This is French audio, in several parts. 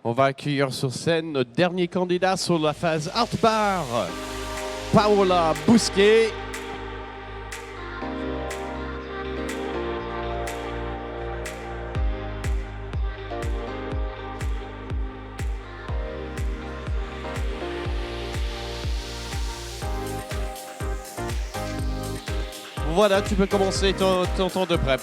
On va accueillir sur scène notre dernier candidat sur la phase Art Bar, Paola Bousquet. Voilà, tu peux commencer ton temps de prep.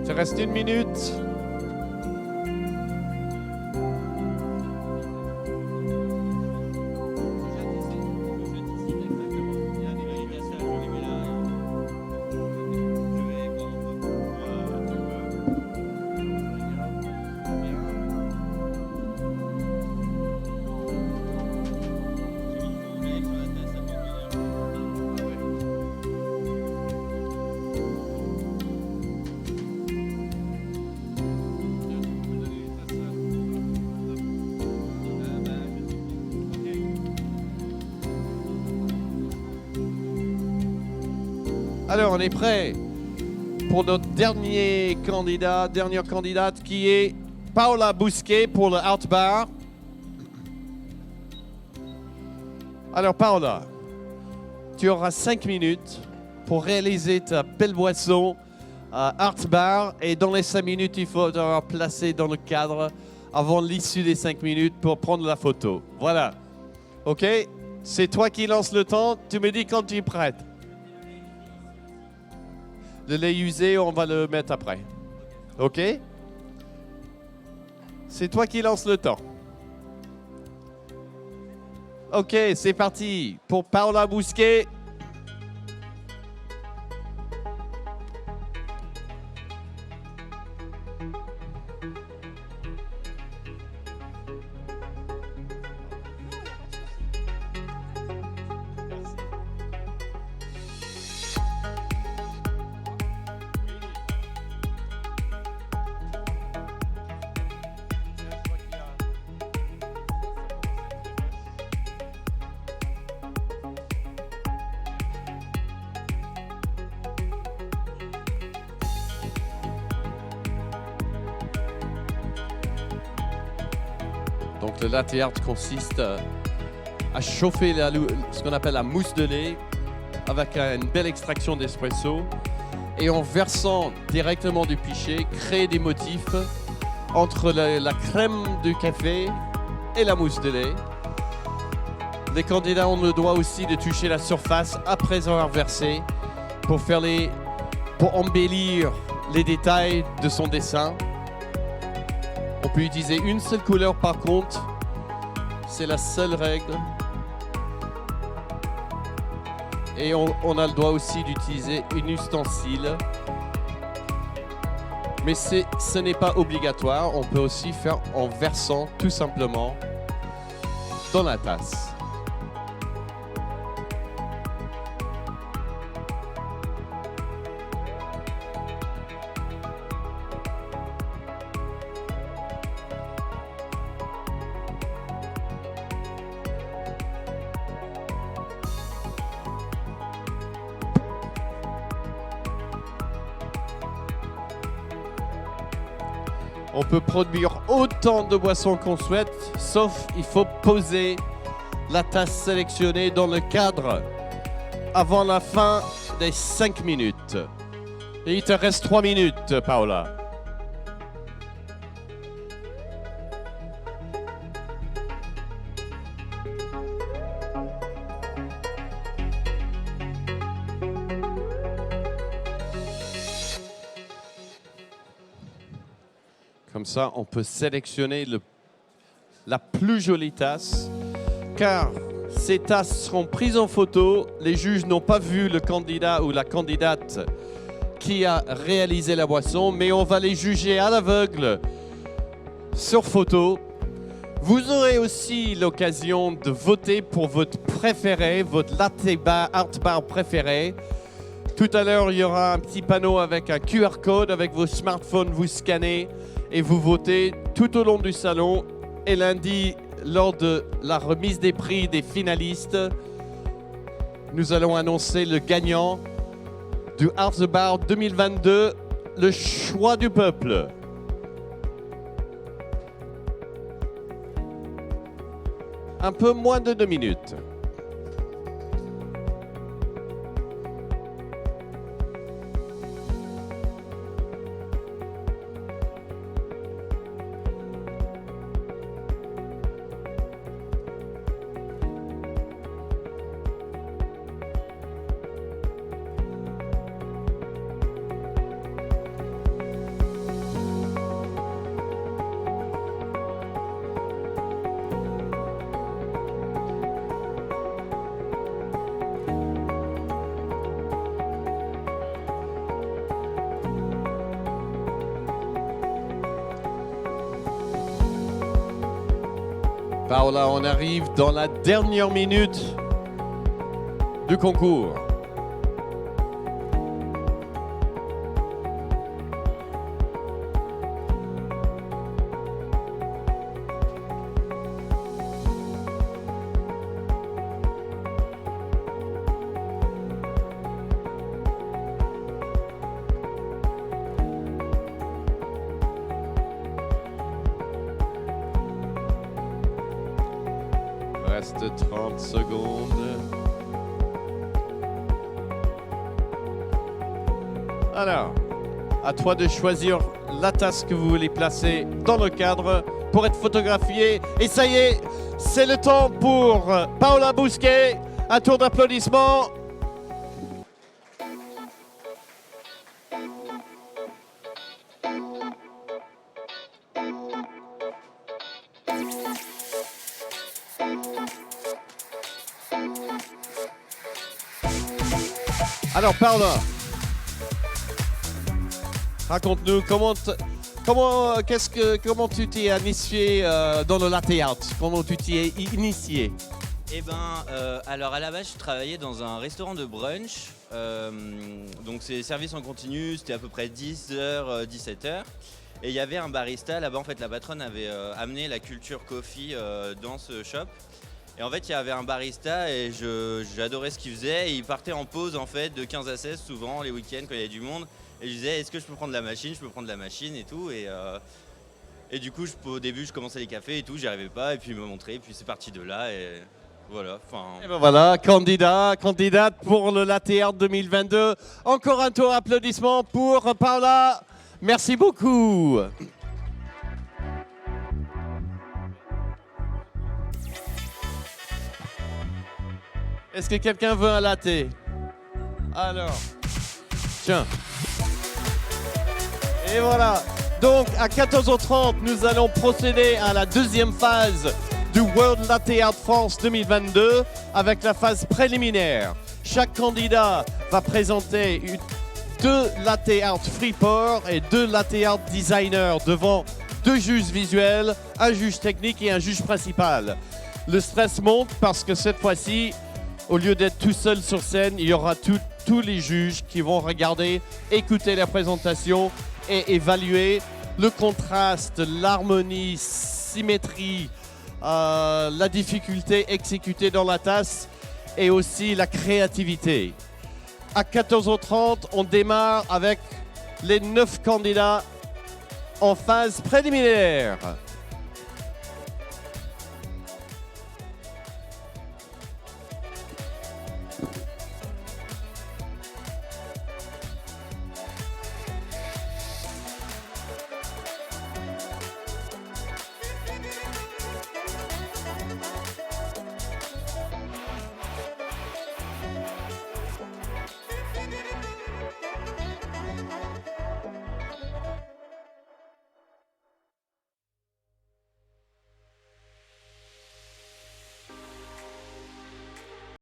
Il reste 1 minute. Alors, on est prêt pour notre dernière candidate qui est Paola Bousquet pour le Art Bar. Alors, Paola, tu auras 5 minutes pour réaliser ta belle boisson Art Bar. Et dans les 5 minutes, il faut avoir placé dans le cadre avant l'issue des 5 minutes pour prendre la photo. Voilà. OK? C'est toi qui lance le temps. Tu me dis quand tu es prête. Le lait usé, on va le mettre après. OK? C'est toi qui lance le temps. OK, c'est parti pour Paola Bousquet. Donc le latte art consiste à chauffer ce qu'on appelle la mousse de lait avec une belle extraction d'espresso et en versant directement du pichet, créer des motifs entre la crème du café et la mousse de lait. Les candidats ont le droit aussi de toucher la surface après avoir versé pour embellir les détails de son dessin. On peut utiliser une seule couleur par contre, c'est la seule règle. Et on a le droit aussi d'utiliser une ustensile. Mais ce n'est pas obligatoire, on peut aussi faire en versant tout simplement dans la tasse. On peut produire autant de boissons qu'on souhaite, sauf il faut poser la tasse sélectionnée dans le cadre avant la fin des 5 minutes. Et il te reste 3 minutes, Paola. Comme ça, on peut sélectionner la plus jolie tasse, car ces tasses seront prises en photo. Les juges n'ont pas vu le candidat ou la candidate qui a réalisé la boisson, mais on va les juger à l'aveugle sur photo. Vous aurez aussi l'occasion de voter pour votre préféré, votre latte bar, art bar préféré. Tout à l'heure, il y aura un petit panneau avec un QR code. Avec vos smartphones, vous scannez et vous votez tout au long du salon. Et lundi, lors de la remise des prix des finalistes, nous allons annoncer le gagnant du Art Bar 2022, le choix du peuple. Un peu moins de 2 minutes. Paola, on arrive dans la dernière minute du concours. reste 30 secondes. Alors, à toi de choisir la tasse que vous voulez placer dans le cadre pour être photographié. Et ça y est, c'est le temps pour Paola Bousquet. Un tour d'applaudissements. Alors Paola, raconte-nous comment tu t'es initié dans le latte art. Comment tu t'y es initié? Eh ben, alors à la base, je travaillais dans un restaurant de brunch. Donc c'est service en continu, c'était à peu près 10h, 17h. Et il y avait un barista là-bas. En fait, la patronne avait amené la culture coffee dans ce shop. Et en fait, il y avait un barista et j'adorais ce qu'il faisait. Et il partait en pause en fait de 15 à 16 souvent les week-ends quand il y avait du monde. Et je disais, est-ce que je peux prendre la machine? Je peux prendre la machine et tout. Et du coup, au début, je commençais les cafés et tout, j'y arrivais pas. Et puis il me montrait. Et puis c'est parti de là. Et voilà. Et ben voilà, candidate pour le Latte Art 2022. Encore un tour d'applaudissements pour Paola. Merci beaucoup. Est-ce que quelqu'un veut un latte? Alors, tiens. Et voilà. Donc, à 14h30, nous allons procéder à la deuxième phase du World Latte Art France 2022 avec la phase préliminaire. Chaque candidat va présenter deux latte art Freeport et deux latte art designers devant deux juges visuels, un juge technique et un juge principal. Le stress monte parce que cette fois-ci, au lieu d'être tout seul sur scène, il y aura tous les juges qui vont regarder, écouter la présentation et évaluer le contraste, l'harmonie, symétrie, la difficulté exécutée dans la tasse et aussi la créativité. À 14h30, on démarre avec les 9 candidats en phase préliminaire.